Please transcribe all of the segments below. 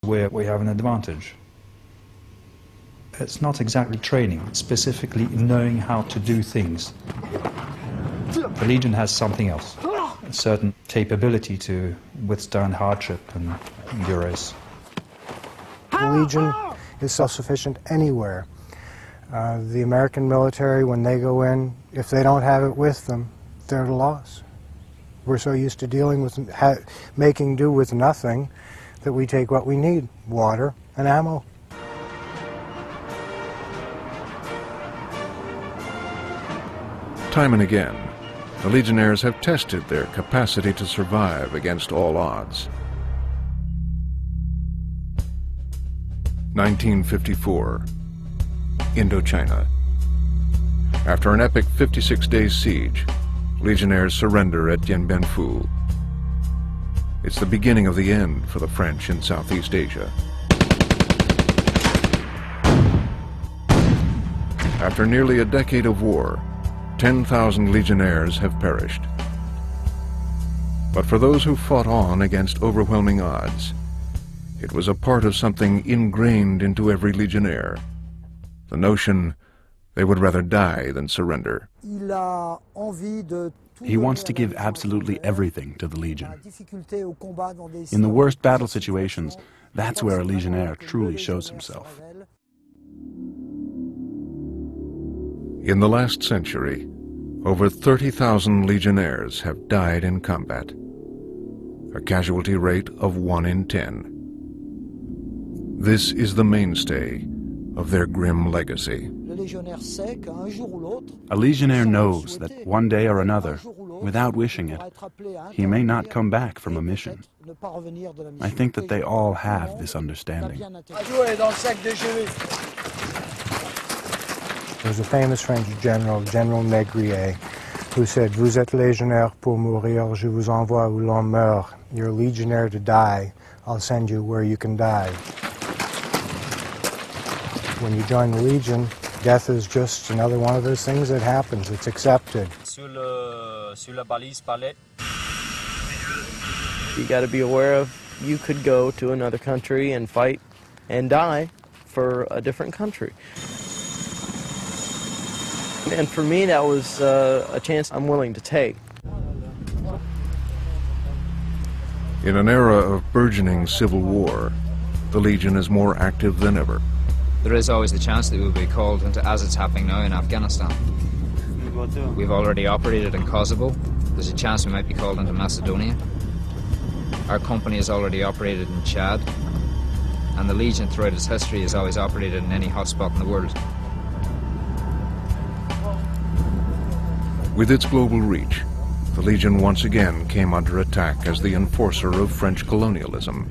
where we have an advantage. It's not exactly training, it's specifically knowing how to do things. The Legion has something else, a certain capability to withstand hardship and duress. The Legion is self-sufficient anywhere. The American military, when they go in, if they don't have it with them, they're at a loss. We're so used to dealing with, making do with nothing, that we take what we need, water and ammo. Time and again, the Legionnaires have tested their capacity to survive against all odds. 1954, Indochina. After an epic 56-day siege, Legionnaires surrender at Dien Bien Phu. It's the beginning of the end for the French in Southeast Asia. After nearly a decade of war, 10,000 Legionnaires have perished. But for those who fought on against overwhelming odds, it was a part of something ingrained into every Legionnaire, the notion they would rather die than surrender. He wants to give absolutely everything to the Legion. In the worst battle situations, that's where a Legionnaire truly shows himself. In the last century, over 30,000 Legionnaires have died in combat, a casualty rate of 1 in 10. This is the mainstay of their grim legacy. A Legionnaire knows that one day or another, without wishing it, he may not come back from a mission. I think that they all have this understanding. There's a famous French general, General Négrier, who said, "Vous êtes légionnaire pour mourir, je vous envoie où l'on meurt." You're a legionnaire to die, I'll send you where you can die. When you join the Legion, death is just another one of those things that happens. It's accepted. Sur la balise palette. You got to be aware of you could go to another country and fight and die for a different country. And for me, that was a chance I'm willing to take. In an era of burgeoning civil war, the Legion is more active than ever. There is always the chance that we will be called into, as it's happening now in Afghanistan. We've already operated in Kosovo. There's a chance we might be called into Macedonia. Our company has already operated in Chad. And the Legion, throughout its history, has always operated in any hotspot in the world. With its global reach, the Legion once again came under attack as the enforcer of French colonialism.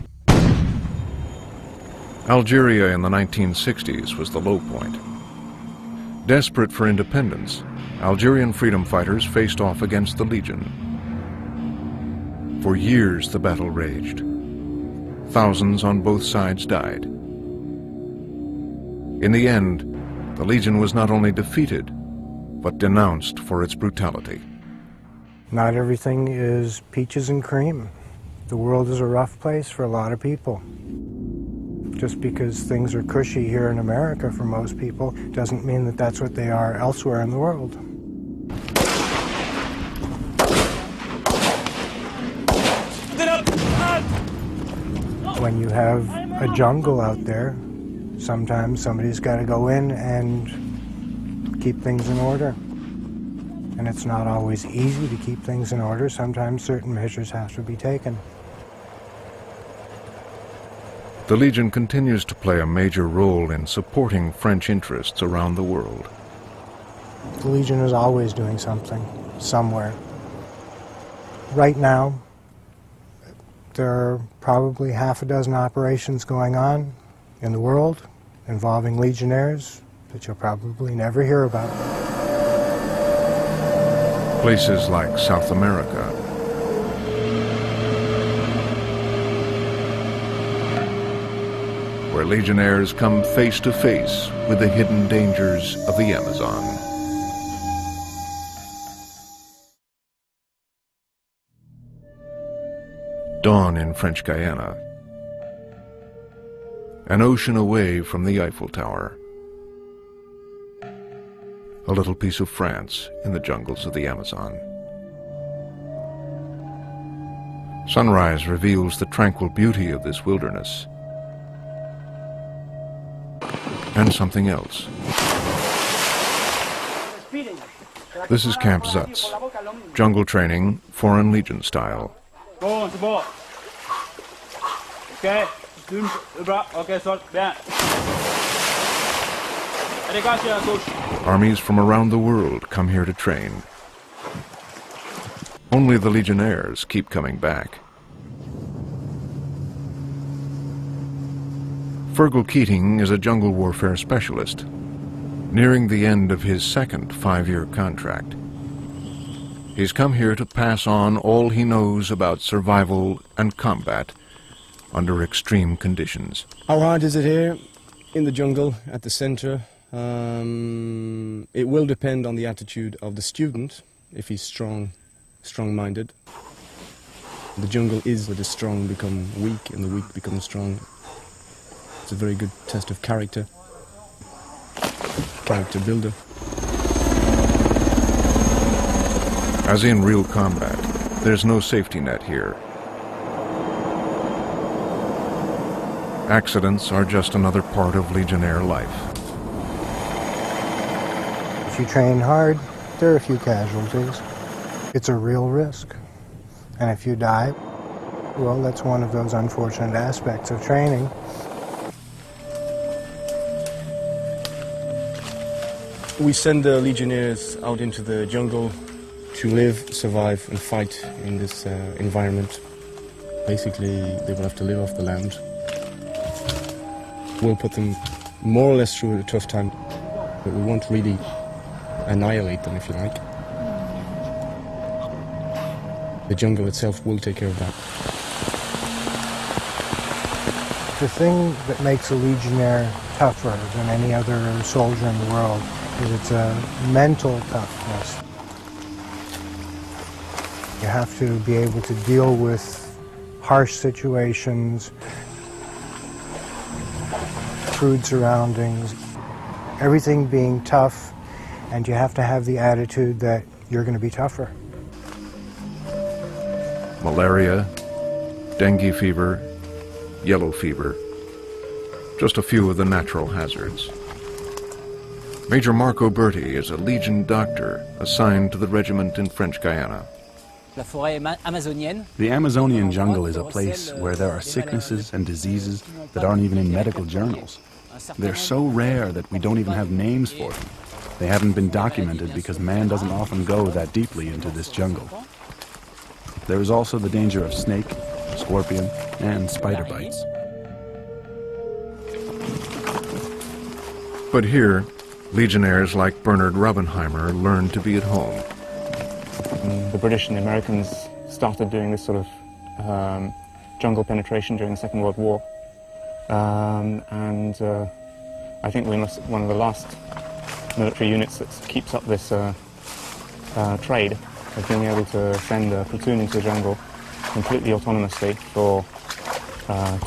Algeria in the 1960s was the low point. Desperate for independence, Algerian freedom fighters faced off against the Legion. For years the battle raged. Thousands on both sides died. In the end, the Legion was not only defeated, but denounced for its brutality. Not everything is peaches and cream. The world is a rough place for a lot of people. Just because things are cushy here in America for most people doesn't mean that that's what they are elsewhere in the world. When you have a jungle out there, sometimes somebody's got to go in and keep things in order. And it's not always easy to keep things in order. Sometimes certain measures have to be taken. The Legion continues to play a major role in supporting French interests around the world. The Legion is always doing something, somewhere. Right now, there are probably half a dozen operations going on in the world involving Legionnaires that you'll probably never hear about. Places like South America, where Legionnaires come face to face with the hidden dangers of the Amazon. Dawn in French Guiana. an ocean away from the Eiffel Tower. A little piece of France in the jungles of the Amazon. Sunrise reveals the tranquil beauty of this wilderness. And something else. This is Camp Zutz, jungle training, Foreign Legion style. Armies from around the world come here to train. Only the Legionnaires keep coming back. FERGAL Keating is a jungle warfare specialist, nearing the end of his second 5-year contract. He's come here to pass on all he knows about survival and combat under extreme conditions. How hard is it here in the jungle at the center? It will depend on the attitude of the student, if he's strong-minded. The jungle is where the strong become weak and the weak become strong. It's a very good test of character builder. As in real combat, there's no safety net here. Accidents are just another part of Legionnaire life. If you train hard, there are a few casualties. It's a real risk. And if you die, well, that's one of those unfortunate aspects of training. We send the Legionnaires out into the jungle to live, survive and fight in this environment. Basically, they will have to live off the land. We'll put them more or less through a tough time, but we won't really annihilate them, if you like. The jungle itself will take care of that. The thing that makes a Legionnaire tougher than any other soldier in the world is it's a mental toughness. You have to be able to deal with harsh situations, crude surroundings, everything being tough, and you have to have the attitude that you're going to be tougher. Malaria, dengue fever, yellow fever, just a few of the natural hazards. Major Marco Berti is a Legion doctor assigned to the regiment in French Guiana. The Amazonian jungle is a place where there are sicknesses and diseases that aren't even in medical journals. They're so rare that we don't even have names for them. They haven't been documented because man doesn't often go that deeply into this jungle. There is also the danger of snake, scorpion, and spider bites. But here, Legionnaires like Bernard RAUBENHEIMER learned to be at home. The British and the Americans started doing this sort of jungle penetration during the Second World War. I think we're one of the last military units that keeps up this trade of being able to send a platoon into the jungle completely autonomously for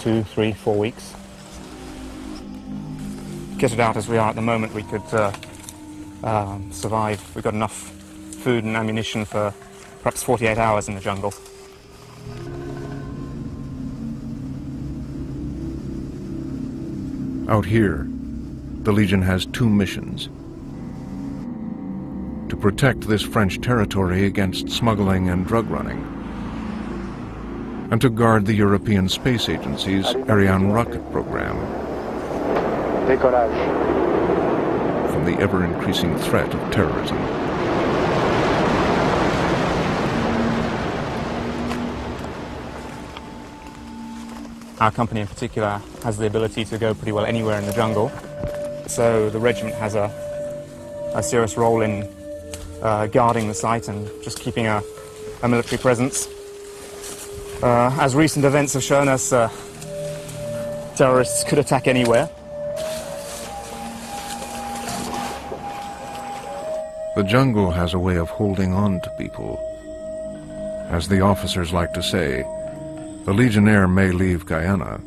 2, 3, 4 weeks. Kitted out as we are at the moment, we could survive. We've got enough food and ammunition for perhaps 48 hours in the jungle. Out here, the Legion has 2 missions. To protect this French territory against smuggling and drug running, and to guard the European Space Agency's Ariane rocket program from the ever-increasing threat of terrorism. Our company in particular has the ability to go pretty well anywhere in the jungle. So the regiment has a serious role in guarding the site and just keeping a military presence. As recent events have shown us, terrorists could attack anywhere. The jungle has a way of holding on to people. As the officers like to say, the Legionnaire may leave Guyana,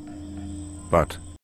but